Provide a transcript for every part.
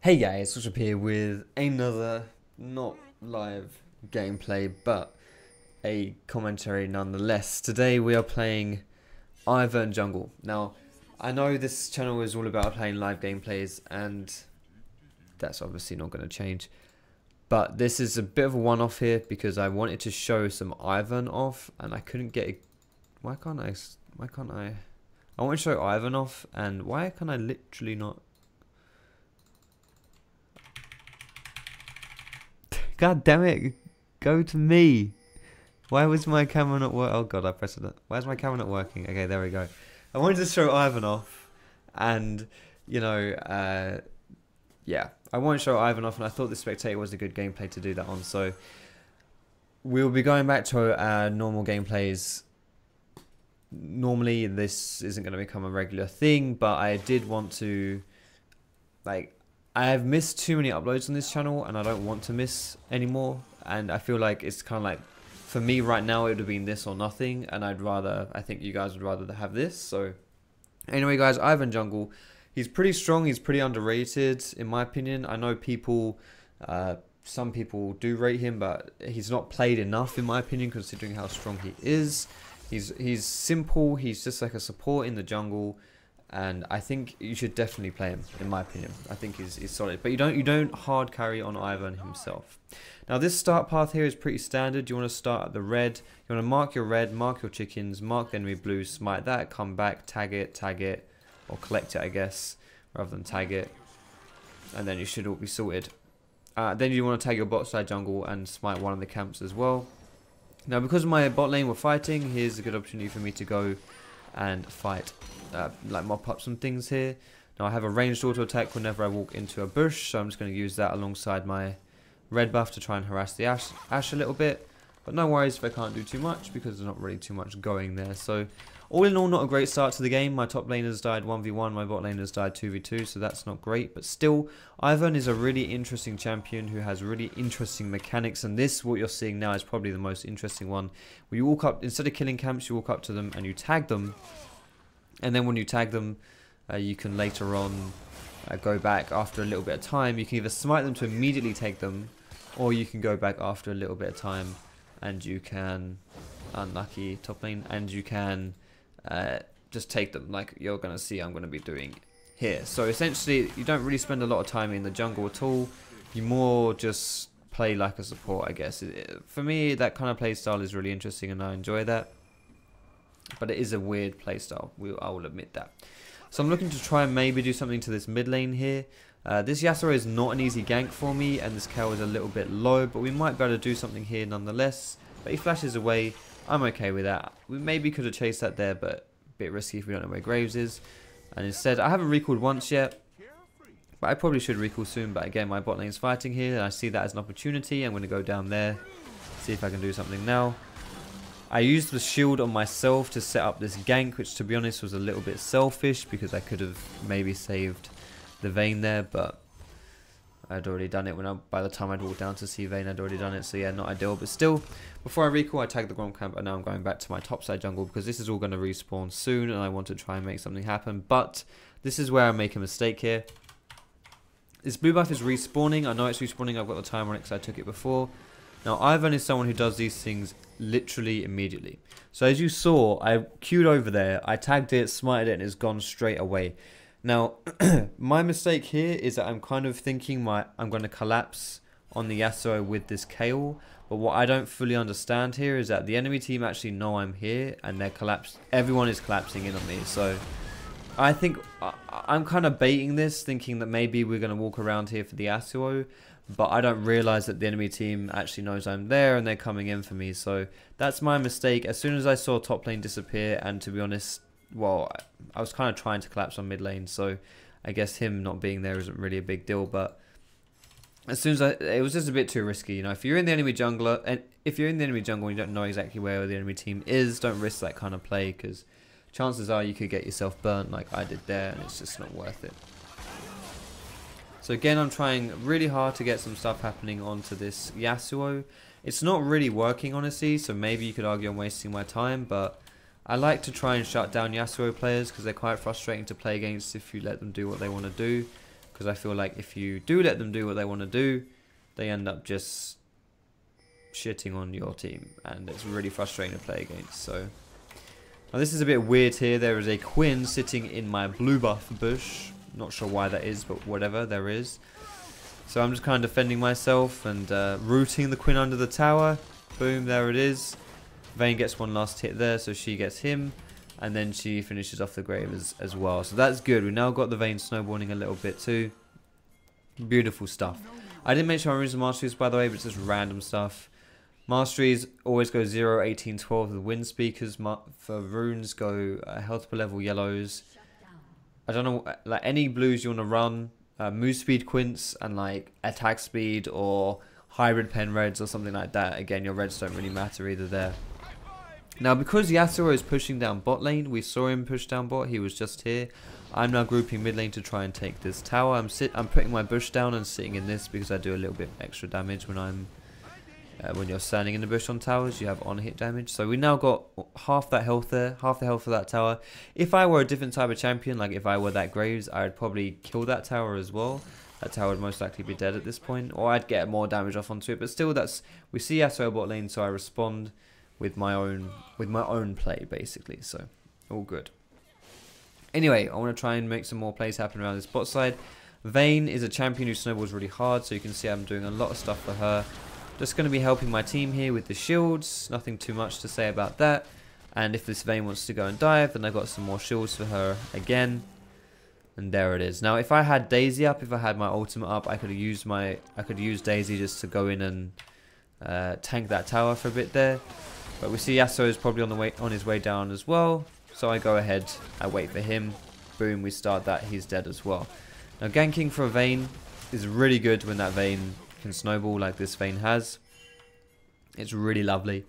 Hey guys, Foxdrop here with another not live gameplay but a commentary nonetheless. Today we are playing Ivern Jungle. Now I know this channel is all about playing live gameplays and that's obviously not going to change. But this is a bit of a one-off here because I wanted to show some Ivern off and I couldn't get it. Why can't I? I want to show Ivern off and why can I literally not? God damn it, go to me. Why was my camera not working? Oh god, I pressed it. Why is my camera not working? Okay, there we go. I wanted to show Ivern off and, you know, yeah. I wanted to show Ivern off and I thought the Spectator was a good gameplay to do that on. So, we'll be going back to normal gameplays. Normally, this isn't going to become a regular thing, but I did want to, like, I have missed too many uploads on this channel and I don't want to miss anymore, and I feel like it's kind of like, for me right now it would have been this or nothing, and I think you guys would rather have this. So anyway guys, Ivern Jungle, he's pretty strong, he's pretty underrated in my opinion. I know people, some people do rate him, but he's not played enough in my opinion considering how strong he is. He's simple, he's just like a support in the jungle. And I think you should definitely play him, in my opinion. I think he's solid. But you don't hard carry on Ivern himself. Now this start path here is pretty standard. You want to start at the red. You want to mark your red, mark your chickens, mark the enemy blue, smite that, come back, tag it, or collect it, I guess, rather than tag it. And then you should all be sorted. Then you want to tag your bot side jungle and smite one of the camps as well. Now because my bot lane were fighting, here's a good opportunity for me to go and fight, like mop up some things here. Now I have a ranged auto attack whenever I walk into a bush, so I'm just going to use that alongside my red buff to try and harass the Ash a little bit. But no worries if I can't do too much because there's not really too much going there. So all in all, not a great start to the game. My top laners died 1v1, my bot laners died 2v2, so that's not great. But still, Ivern is a really interesting champion who has really interesting mechanics, and this, what you're seeing now, is probably the most interesting one. Where you walk up, instead of killing camps, you walk up to them and you tag them. And then when you tag them, you can later on go back after a little bit of time. You can either smite them to immediately take them, or you can go back after a little bit of time and you can, unlucky top lane, and you can just take them, like you're going to see I'm going to be doing here. So essentially you don't really spend a lot of time in the jungle at all. You more just play like a support, I guess. For me, that kind of play style is really interesting and I enjoy that. But it is a weird playstyle, I will admit that. So I'm looking to try and maybe do something to this mid lane here. This Yasuo is not an easy gank for me, and this KO is a little bit low, but we might be able to do something here nonetheless. But he flashes away, I'm okay with that. We maybe could have chased that there, but a bit risky if we don't know where Graves is. And instead, I haven't recalled once yet, but I probably should recall soon. But again, my bot lane is fighting here, and I see that as an opportunity. I'm going to go down there, see if I can do something now. I used the shield on myself to set up this gank, which to be honest was a little bit selfish because I could have maybe saved the Vayne there, but I'd already done it by the time I'd walked down to see Vayne, I'd already done it, so yeah, not ideal. But still, before I recall, I tagged the Grom camp, and now I'm going back to my topside jungle because this is all going to respawn soon, and I want to try and make something happen. But this is where I make a mistake here. This blue buff is respawning. I know it's respawning. I've got the timer on it because I took it before. Now, Ivern is someone who does these things literally immediately. So as you saw, I queued over there, I tagged it, smited it, and it's gone straight away. Now, my mistake here is that I'm kind of thinking I'm going to collapse on the Yasuo with this Kayle. But what I don't fully understand here is that the enemy team actually know I'm here, and everyone is collapsing in on me. So I think I'm kind of baiting this, thinking that maybe we're going to walk around here for the Yasuo. But I don't realise that the enemy team actually knows I'm there and they're coming in for me. So that's my mistake. As soon as I saw top lane disappear, and to be honest, well, I was kind of trying to collapse on mid lane. So I guess him not being there isn't really a big deal. But as soon as it was just a bit too risky. You know, if you're in the enemy jungler, and if you're in the enemy jungle and you don't know exactly where the enemy team is, don't risk that kind of play because chances are you could get yourself burnt like I did there, and it's just not worth it. So again, I'm trying really hard to get some stuff happening onto this Yasuo. It's not really working, honestly, so maybe you could argue I'm wasting my time, but I like to try and shut down Yasuo players because they're quite frustrating to play against if you let them do what they want to do. because I feel like if you do let them do what they want to do, they end up just shitting on your team, and it's really frustrating to play against. So now this is a bit weird here. There is a Quinn sitting in my blue buff bush. Not sure why that is, but whatever, there is. So I'm just kind of defending myself and rooting the Quinn under the tower. Boom, there it is. Vayne gets one last hit there, so she gets him. And then she finishes off the grave as well. So that's good. We now got the Vayne snowballing a little bit too. Beautiful stuff. I didn't mention my runes and masteries, by the way, but it's just random stuff. Masteries always go 0, 18, 12 with Windspeakers. For runes go HPlvl yellows. I don't know, like any blues you want to run. Move speed Quints and like attack speed or hybrid pen reds or something like that. Again, your reds don't really matter either there. Now, because Yasuo is pushing down bot lane, we saw him push down bot. He was just here. I'm now grouping mid lane to try and take this tower. I'm putting my bush down and sitting in this because I do a little bit extra damage when you're standing in the bush on towers. You have on hit damage. So we now got half that health there, half the health of that tower. If I were a different type of champion, like if I were that Graves, I would probably kill that tower as well. That tower would most likely be dead at this point, or I'd get more damage off onto it. But still, we see Yasuo bot lane, so I respond with my own play basically. So all good. Anyway, I want to try and make some more plays happen around this bot side. Vayne is a champion who snowballs really hard, so you can see I'm doing a lot of stuff for her. Just going to be helping my team here with the shields. Nothing too much to say about that. And if this Vayne wants to go and dive, then I've got some more shields for her again. And there it is. Now, if I had Daisy up, if I had my ultimate up, I could use Daisy just to go in and tank that tower for a bit there. But we see Yasuo is probably on his way down as well. So I go ahead, I wait for him. Boom, we start that. He's dead as well. Now, ganking for a Vayne is really good when that Vayne can snowball like this Vayne has. It's really lovely.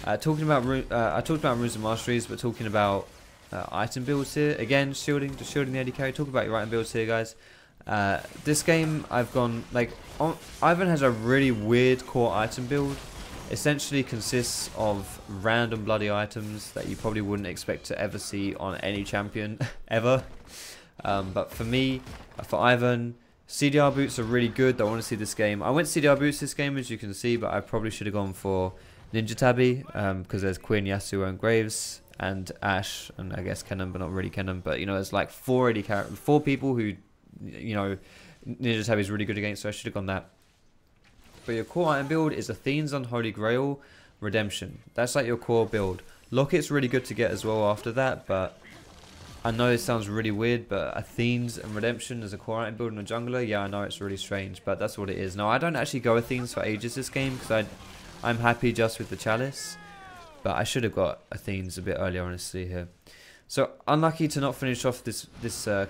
I talked about runes and masteries, but talking about item builds here. Again, just shielding the AD carry. Talk about your item builds here, guys. This game, I've gone, like, Ivern has a really weird core item build. Essentially consists of random bloody items that you probably wouldn't expect to ever see on any champion, ever. But for me, for Ivern, CDR boots are really good. I want to see this game. I went CDR boots this game, as you can see, but I probably should have gone for Ninja Tabby, because there's Quinn, Yasuo, and Graves, and Ashe, and I guess Kennen, but not really Kennen. But, you know, there's like 4 people who, you know, Ninja Tabby is really good against, so I should have gone that. But your core item build is Athene's Unholy Grail, Redemption. That's like your core build. Locket's really good to get as well after that, but I know it sounds really weird, but Athene's and Redemption as a core item build in a jungler, yeah, I know it's really strange, but that's what it is. Now, I don't actually go Athene's for ages this game, because I'm happy just with the Chalice, but I should have got Athene's a bit earlier, honestly, here. So, unlucky to not finish off this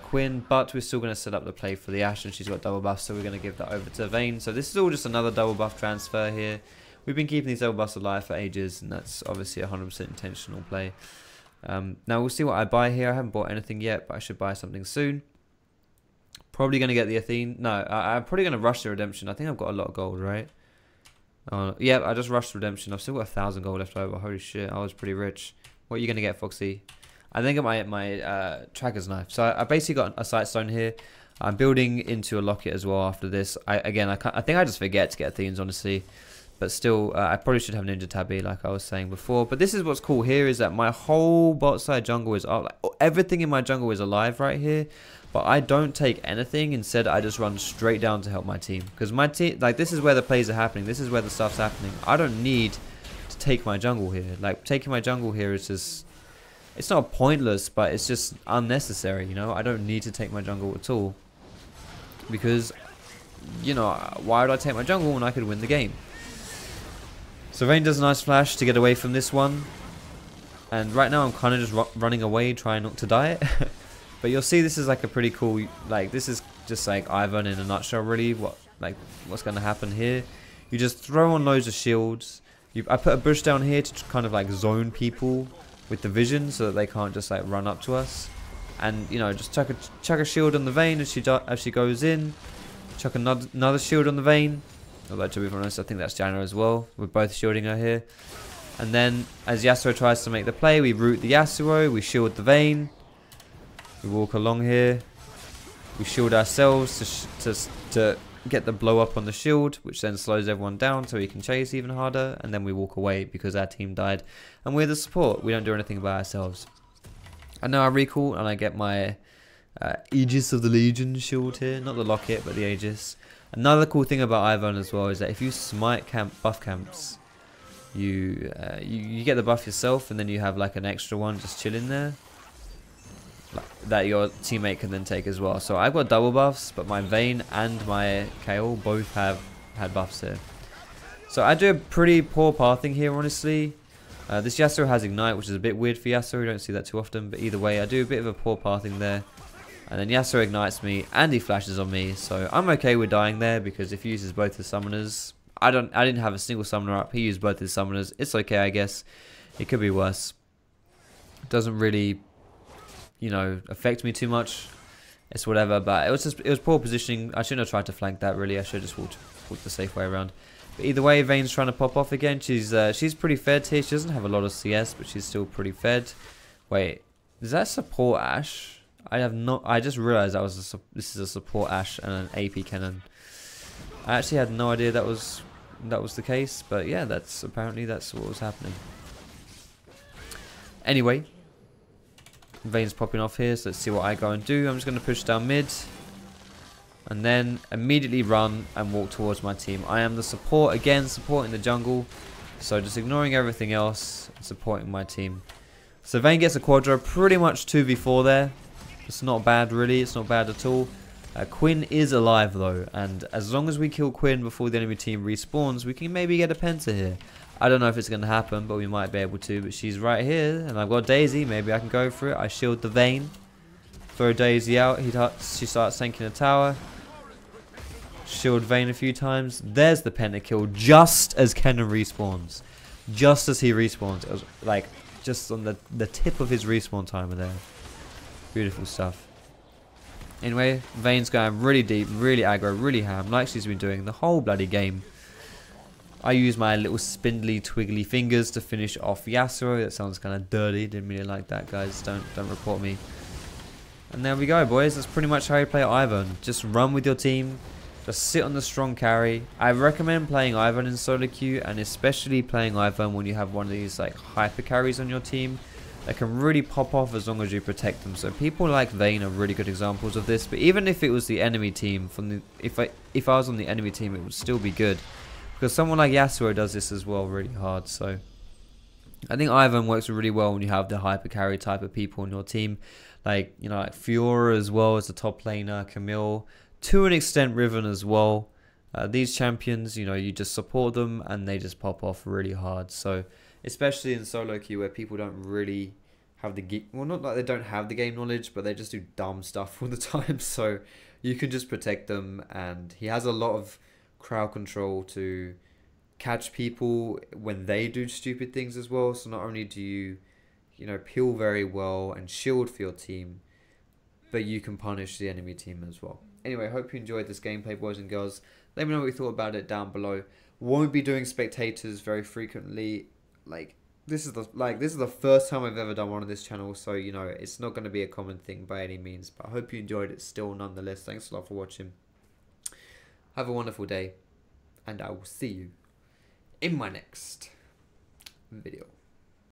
Quinn, but we're still going to set up the play for the Ashe, and she's got double buffs, so we're going to give that over to Vayne. So this is all just another double buff transfer here. We've been keeping these double buffs alive for ages, and that's obviously 100% intentional play. Now, we'll see what I buy here. I haven't bought anything yet, but I should buy something soon. Probably going to get the Athene. No, I'm probably going to rush the Redemption. I think I've got a lot of gold, right? Yeah, I just rushed Redemption. I've still got 1,000 gold left over. Holy shit, I was pretty rich. What are you going to get, Foxy? I think I might my tracker's knife. So I basically got a sight stone here. I'm building into a locket as well after this. I think I just forget to get Athenes, honestly. But still, I probably should have Ninja Tabby, like I was saying before. But this is what's cool here, is that my whole bot side jungle is up. Like, everything in my jungle is alive right here. But I don't take anything. Instead, I just run straight down to help my team. Because my team, like, this is where the plays are happening. This is where the stuff's happening. I don't need to take my jungle here. Like, taking my jungle here is just... It's not pointless, but it's just unnecessary, you know? I don't need to take my jungle at all. Because, you know, why would I take my jungle when I could win the game? So Vayne does a nice flash to get away from this one. And right now I'm kind of just running away, trying not to die. But you'll see this is like a pretty cool, like, this is just like Ivern in a nutshell, really. What's going to happen here? You just throw on loads of shields. I put a bush down here to kind of like zone people with the vision, so that they can't just like run up to us. And, you know, just chuck a shield on the Vayne as she goes in. Chuck another shield on the Vayne. Although, to be honest, I think that's Janna as well. We're both shielding her here. And then, as Yasuo tries to make the play, we root the Yasuo. We shield the Vayne. We walk along here. We shield ourselves to get the blow up on the shield, which then slows everyone down so we can chase even harder, and then we walk away because our team died. And we're the support. We don't do anything by ourselves. And now I recall and I get my Aegis of the Legion shield here. Not the locket, but the Aegis. Another cool thing about Ivern as well is that if you smite buff camps, you get the buff yourself, and then you have like an extra one just chilling there that your teammate can then take as well. So I've got double buffs, but my Vayne and my Kayle both have had buffs here. So I do a pretty poor pathing here, honestly. This Yasuo has Ignite, which is a bit weird for Yasuo. We don't see that too often, but either way, I do a bit of a poor pathing there. And then Yasuo ignites me, and he flashes on me, so I'm okay with dying there because if he uses both his summoners, I didn't have a single summoner up. He used both his summoners. It's okay, I guess. It could be worse. It doesn't really, you know, affect me too much. It's whatever, but it was poor positioning. I shouldn't have tried to flank that really. I should have just walked the safe way around. But either way, Vayne's trying to pop off again. She's pretty fed here. She doesn't have a lot of CS, but she's still pretty fed. Wait, is that support Ashe? I just realized this is a support Ashe and an AP cannon. I actually had no idea that was the case, but yeah, apparently that's what was happening. Anyway, Vayne's popping off here, so let's see what I go and do. I'm just going to push down mid, and then immediately run and walk towards my team. I am the support again, supporting the jungle, so just ignoring everything else, and supporting my team. So Vayne gets a quadra, pretty much 2v4 there. It's not bad really, it's not bad at all. Quinn is alive though, and as long as we kill Quinn before the enemy team respawns, we can maybe get a penta here. I don't know if it's going to happen, but we might be able to. But she's right here, and I've got Daisy, maybe I can go for it. I shield the Vayne, throw Daisy out, she starts sinking a tower. Shield Vayne a few times, there's the pentakill just as Kennen respawns. Just as he respawns, it was like just on the tip of his respawn timer there. Beautiful stuff. Anyway, Vayne's going really deep, really aggro, really ham, like she's been doing the whole bloody game. I use my little spindly, twiggly fingers to finish off Yasuo. That sounds kind of dirty. Didn't really like that, guys. Don't report me. And there we go, boys. That's pretty much how you play Ivern. Just run with your team. Just sit on the strong carry. I recommend playing Ivern in solo queue, and especially playing Ivern when you have one of these like hyper carries on your team. They can really pop off as long as you protect them. So people like Vayne are really good examples of this. But even if it was the enemy team, if I was on the enemy team, it would still be good. Because someone like Yasuo does this as well really hard. So I think Ivern works really well when you have the hyper carry type of people on your team. Like, you know, like Fiora as well as the top laner, Camille. To an extent Riven as well. These champions, you know, you just support them and they just pop off really hard. So especially in solo queue where people don't really have the well, not like they don't have the game knowledge, but they just do dumb stuff all the time. So you can just protect them, and he has a lot of crowd control to catch people when they do stupid things as well. So not only do you know, peel very well and shield for your team, but you can punish the enemy team as well. Anyway, hope you enjoyed this gameplay, boys and girls. Let me know what you thought about it down below. Won't be doing spectators very frequently. Like this is the first time I've ever done one on this channel, so you know it's not going to be a common thing by any means. But I hope you enjoyed it still, nonetheless. Thanks a lot for watching. Have a wonderful day, and I will see you in my next video.